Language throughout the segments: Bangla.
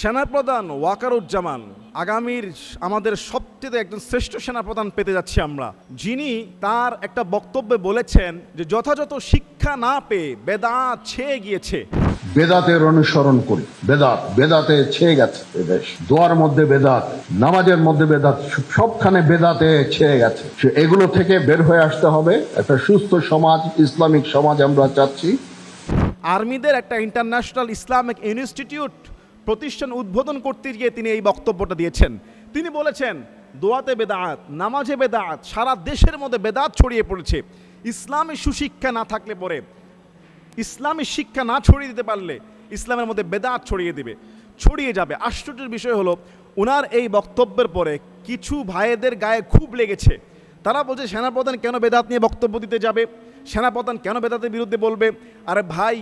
সেনাপ্রধান ওয়াকারুজ্জামান আগামীর আমাদের সবচেয়ে একজন শ্রেষ্ঠ সেনাপ্রধান পেতে যাচ্ছি আমরা, যিনি তার একটা বক্তব্যে বলেছেন যে যথাযথ শিক্ষা না পেয়ে বেদাত ছেয়ে গিয়েছে। বেদাতের অনুসরণ করি, বেদাতে ছেয়ে গেছে দেশ। দোয়ার মধ্যে বেদাত, নামাজের মধ্যে বেদাত, সবখানে বেদাতে ছেয়ে গেছে। এগুলো থেকে বের হয়ে আসতে হবে। একটা সুস্থ সমাজ, ইসলামিক সমাজ আমরা চাচ্ছি। আর্মিদের একটা ইন্টারন্যাশনাল ইসলামিক ইনস্টিটিউট প্রতিষ্ঠান উদ্বোধন করতে গিয়ে তিনি এই বক্তব্যটা দিয়েছেন। তিনি বলেছেন দোয়াতে বেদাত, নামাজে বেদাত, সারা দেশের মধ্যে বেদাত ছড়িয়ে পড়েছে। ইসলামী সুশিক্ষা না থাকলে পরে, ইসলামী শিক্ষা না ছড়িয়ে দিতে পারলে ইসলামের মধ্যে বেদাত ছড়িয়ে যাবে। আশ্চর্যের বিষয় হলো ওনার এই বক্তব্যের পরে কিছু ভাইদের গায়ে খুব লেগেছে। তারা বলছে সেনাপ্রধান কেন বেদাত নিয়ে বক্তব্য দিতে যাবে, সেনাপ্রধান কেন বেদাতের বিরুদ্ধে বলবে। আরে ভাই,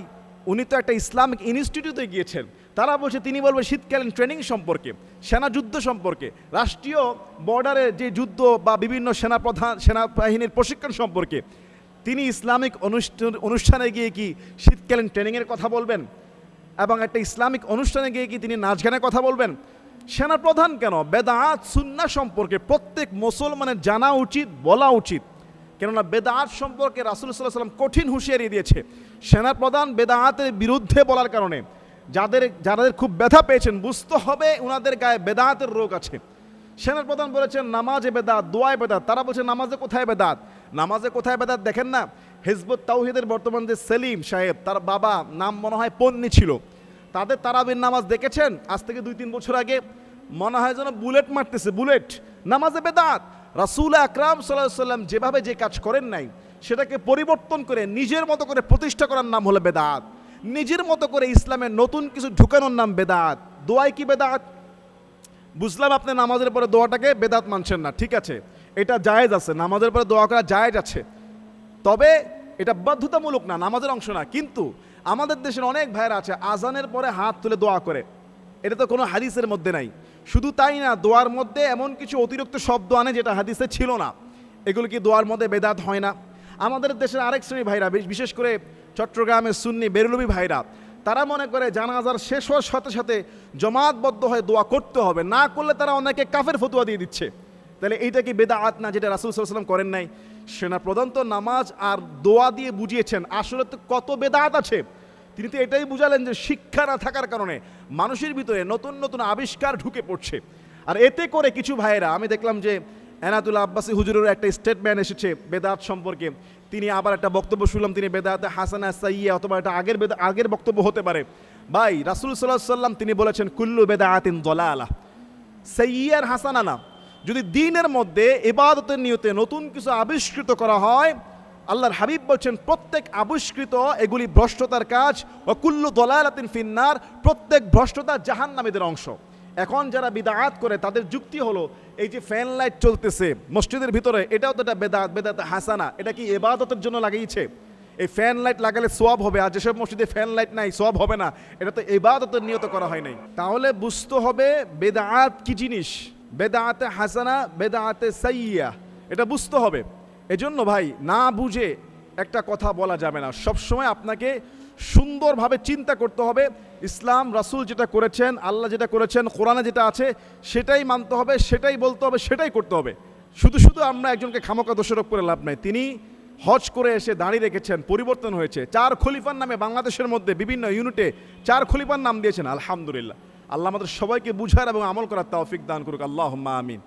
উনি তো একটা ইসলামিক ইনস্টিটিউটে গিয়েছেন। তারা বলছে তিনি বলবে শীতকালীন ট্রেনিং সম্পর্কে, সেনা যুদ্ধ সম্পর্কে, রাষ্ট্রীয় বর্ডারে যে যুদ্ধ বা বিভিন্ন সেনাবাহিনীর প্রশিক্ষণ সম্পর্কে। তিনি ইসলামিক অনুষ্ঠানে গিয়ে কি শীতকালীন ট্রেনিংয়ের কথা বলবেন এবং একটা ইসলামিক অনুষ্ঠানে গিয়ে কি তিনি নাচ গানের কথা বলবেন? সেনাপ্রধান কেন বেদাত সুন্নাহ সম্পর্কে প্রত্যেক মুসলমানের জানা উচিত, বলা উচিত। কেননা বেদাত সম্পর্কে রাসূল সাল্লাল্লাহু আলাইহি ওয়াসাল্লাম কঠিন হুঁশিয়ারি দিয়েছে। সেনাপ্রধান বেদাতের বিরুদ্ধে বলার কারণে যাদের খুব ব্যথা পেয়েছেন, বুঝতে হবে ওনাদের গায়ে বেদাতের রোগ আছে। সেনাপ্রধান বলেছেন নামাজে বেদাত, দোয়ায় বেদাত। তারা বলছে নামাজে কোথায় বেদাত? নামাজে কোথায় বেদাত দেখেন না। হিজবুত তাওহীদের বর্তমান যে সেলিম সাহেব, তার বাবা নাম মনে হয় পন্নী ছিল, তাদের তারাবির নামাজ দেখেছেন আজ থেকে 2-3 বছর আগে? মনে হয় যেন বুলেট মারতেছে, বুলেট। নামাজে বেদাত। রাসূল আকরাম সাল্লাল্লাহু আলাইহি ওয়াসাল্লাম যেভাবে যে কাজ করেন নাই সেটাকে পরিবর্তন করে নিজের মতো করে প্রতিষ্ঠা করার নাম হলো বেদাত। নিজের মতো করে ইসলামের নতুন কিছু ঢুকানোর নাম বেদাত। দোয়াই কি বেদাত? বুঝলাম আপনি নামাজের পরে দোয়াটাকে বেদাত মানছেন না, ঠিক আছে, এটা জায়েজ আছে, নামাজের পরে দোয়া করা জায়েজ আছে, তবে এটা বাধ্যতামূলক না, নামাজের অংশ না। কিন্তু আমাদের দেশের অনেক ভাইরা আছে আজানের পরে হাত তুলে দোয়া করে, এটা তো কোনো হাদিসের মধ্যে নাই। শুধু তাই না, দোয়ার মধ্যে এমন কিছু অতিরিক্ত শব্দ আনে যেটা হাদিসে ছিল না। এগুলো কি দোয়ার মধ্যে বেদাত হয় না? আমাদের দেশের আরেক শ্রেণী ভাইরা, বিশেষ করে চট্টগ্রামের সুন্নি বেরলভী ভাইরা, তারা মনে করে জানাজার শেষ হওয়ার সাথে সাথে জমাতবদ্ধ হয়ে দোয়া করতে হবে, না করলে তারা অনেকে কাফের ফতুয়া দিয়ে দিচ্ছে। তাহলে এইটা কি বেদাত না, যেটা রাসূল সাল্লাল্লাহু আলাইহি ওয়াসাল্লাম করেন নাই? সেনাপ্রধান তো নামাজ আর দোয়া দিয়ে বুঝিয়েছেন, আসলে তো কত বেদাত আছে। তিনি তো এটাই বুঝালেন যে শিক্ষা না থাকার কারণে মানুষের ভিতরে নতুন নতুন আবিষ্কার ঢুকে পড়ছে। আর এতে করে কিছু ভাইয়েরা, আমি দেখলাম যে এনাতুল্লাহ আব্বাসী হুজুরের একটা স্টেটমেন্ট এসেছে বেদাত সম্পর্কে। তিনি আবার একটা বক্তব্য শুনলাম, তিনি বেদাতে হাসানা সাইয়্যা অথবা এটা আগের বক্তব্য হতে পারে। ভাই, রাসূল সাল্লাল্লাহু আলাইহি ওয়াসাল্লাম তিনি বলেছেন কুল্লু বেদাতিন দালালাহ, সাইয়্যার হাসানা না। যদি দ্বীনের মধ্যে ইবাদতের নিয়তে নতুন কিছু আবিষ্কৃত করা হয়, আল্লাহর হাবিব বলছেন প্রত্যেক আবিষ্কৃত এগুলি ভ্রষ্টতার কাজ। ও কুল্লু দালালাতিন ফিন্নার, প্রত্যেক ভ্রষ্টতা জাহান্নামীদের অংশ। এখন যারা বিদআত করে তাদের যুক্তি হলো এই যে ফ্যান লাইট চলতেছে মসজিদের ভিতরে, এটাও তো একটা বেদাত হাসানা। এটা কি ইবাদতের জন্য লাগিয়েছে? এই ফ্যান লাইট লাগালে সওয়াব হবে, আর যেসব মসজিদে ফ্যান লাইট নাই সওয়াব হবে না, এটা তো ইবাদতের নিয়ত করা হয় নাই। তাহলে বুঝতে হবে বেদাত কি জিনিস, বেদাতে হাসানা, বেদাতে সাইয়্যা, এটা বুঝতে হবে। এজন্য ভাই, না বুঝে একটা কথা বলা যাবে না। সবসময় আপনাকে সুন্দরভাবে চিন্তা করতে হবে। ইসলাম রাসূল যেটা করেছেন, আল্লাহ যেটা করেছেন, কোরআনে যেটা আছে সেটাই মানতে হবে, সেটাই বলতে হবে, সেটাই করতে হবে। শুধু আমরা একজনকে খামোকা দোষারোপ করে লাভ নাই। তিনি হজ করে এসে দাঁড়িয়ে রেখেছেন, পরিবর্তন হয়েছে। 4 খলিফার নামে বাংলাদেশের মধ্যে বিভিন্ন ইউনিটে 4 খলিফার নাম দিয়েছেন। আলহামদুলিল্লাহ। আল্লাহ আমাদের সবাইকে বুঝার এবং আমল করার তৌফিক দান করুক। আল্লাহুম্মা আমিন।